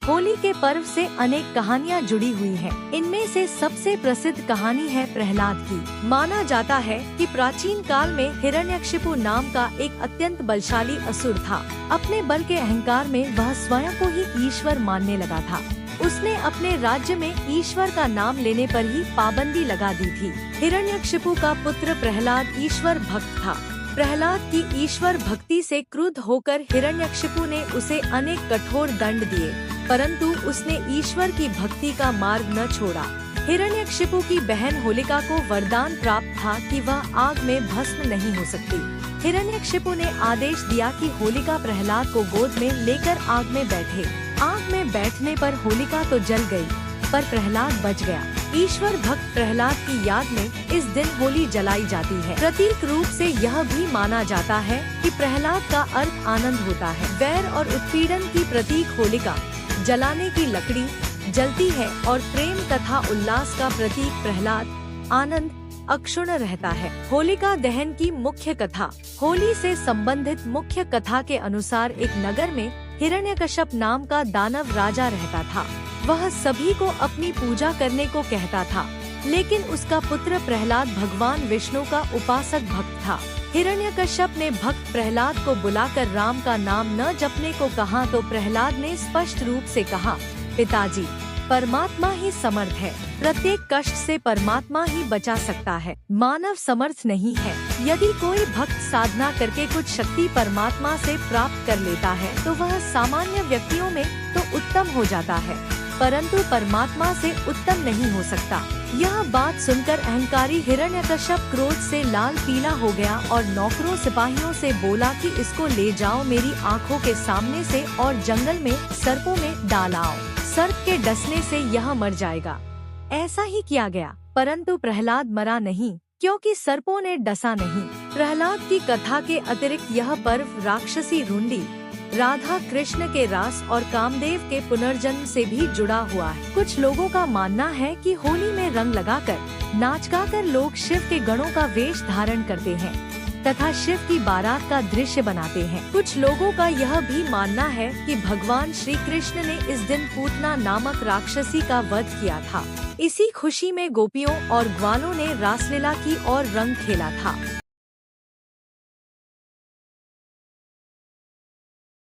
होली के पर्व से अनेक कहानियाँ जुड़ी हुई हैं। इनमें से सबसे प्रसिद्ध कहानी है प्रहलाद की। माना जाता है कि प्राचीन काल में हिरण्यकशिपु नाम का एक अत्यंत बलशाली असुर था। अपने बल के अहंकार में वह स्वयं को ही ईश्वर मानने लगा था। उसने अपने राज्य में ईश्वर का नाम लेने पर ही पाबंदी लगा दी थी। हिरण्यकशिपु का पुत्र प्रहलाद ईश्वर भक्त था। प्रहलाद की ईश्वर भक्ति से क्रुद्ध होकर हिरण्यकशिपु ने उसे अनेक कठोर दंड दिए, परंतु उसने ईश्वर की भक्ति का मार्ग न छोड़ा। हिरण्यकशिपु की बहन होलिका को वरदान प्राप्त था कि वह आग में भस्म नहीं हो सकती। हिरण्यकशिपु ने आदेश दिया कि होलिका प्रहलाद को गोद में लेकर आग में बैठे। आग में बैठने पर होलिका तो जल गई, पर प्रहलाद बच गया। ईश्वर भक्त प्रहलाद की याद में इस दिन होली जलाई जाती है। प्रतीक रूप से यह भी माना जाता है कि प्रहलाद का अर्थ आनंद होता है। वैर और उत्पीड़न की प्रतीक होलिका, जलाने की लकड़ी जलती है, और प्रेम तथा उल्लास का प्रतीक प्रहलाद, आनंद, अक्षुण्ण रहता है। होलिका दहन की मुख्य कथा। होली से संबंधित मुख्य कथा के अनुसार एक नगर में हिरण्यकश्यप नाम का दानव राजा रहता था। वह सभी को अपनी पूजा करने को कहता था, लेकिन उसका पुत्र प्रहलाद भगवान विष्णु का उपासक भक्त था। हिरण्यकश्यप ने भक्त प्रहलाद को बुलाकर राम का नाम न जपने को कहा तो प्रहलाद ने स्पष्ट रूप से कहा, पिताजी, परमात्मा ही समर्थ है। प्रत्येक कष्ट से परमात्मा ही बचा सकता है, मानव समर्थ नहीं है। यदि कोई भक्त साधना करके कुछ शक्ति परमात्मा से प्राप्त कर लेता है तो वह सामान्य व्यक्तियों में तो उत्तम हो जाता है, परंतु परमात्मा से उत्तम नहीं हो सकता। यह बात सुनकर अहंकारी हिरण्यकश्यप क्रोध से लाल पीला हो गया और नौकरों सिपाहियों से बोला कि इसको ले जाओ मेरी आँखों के सामने से और जंगल में सर्पों में डाल आओ। सर्प के डसने से यह मर जाएगा। ऐसा ही किया गया, परंतु प्रहलाद मरा नहीं, क्योंकि सर्पों ने डसा नहीं। प्रहलाद की कथा के अतिरिक्त यह पर्व राक्षसी रुंडी, राधा कृष्ण के रास और कामदेव के पुनर्जन्म से भी जुड़ा हुआ है। कुछ लोगों का मानना है कि होली में रंग लगाकर, नाच गाकर लोग शिव के गणों का वेश धारण करते हैं तथा शिव की बारात का दृश्य बनाते हैं। कुछ लोगों का यह भी मानना है कि भगवान श्री कृष्ण ने इस दिन पूतना नामक राक्षसी का वध किया था। इसी खुशी में गोपियों और ग्वालों ने रासलीला की और रंग खेला था।